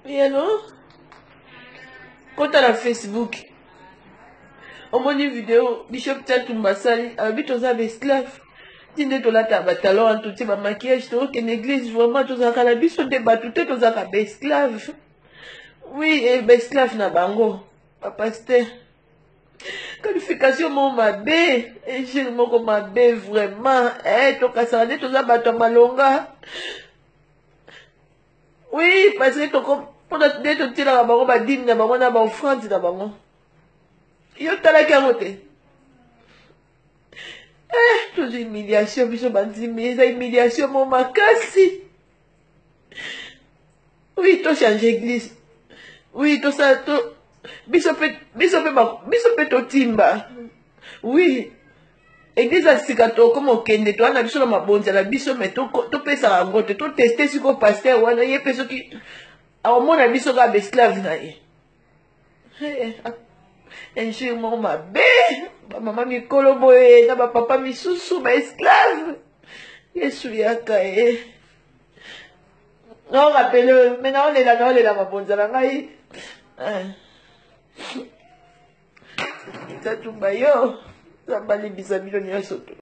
Oui, allô? Quand à la Facebook, on m'a dit vidéo, Bishop Tchatumba Sali, habite aux esclaves. Tinde to la tabatalon, en tout ma maquillage, to qu'une église, vraiment, tous à la biche, on débat tout, tous à esclaves. Oui, et esclave na bango, papa pasteur. Qualification mon mabé, et j'ai mon mabé vraiment, to kasane, tous à bateau malonga. Oui, parce que pour notre dette, tu as la bango, ba dîme na bango, na ba offrande na bango. Yo tala kamote. Toujours humiliation, biso bandi, mais eza humiliation mon makasi. Oui, to changer église. Oui, to ça, to biso pe to timba. Oui. Église asika to comme okende to ana biso na mabonza la biso mais to pesa yango te to tester siko pasteur wana ye peso ki aomona biso ka esclave na ye. Un jour mon mabe, maman mikolo boye na ba papa misusu ba esclave. Yesu yaka e. Non rappelle, maintenant on est là mabonza la ngai. Ça tout bayo. Ça bali bisabilo ni soto.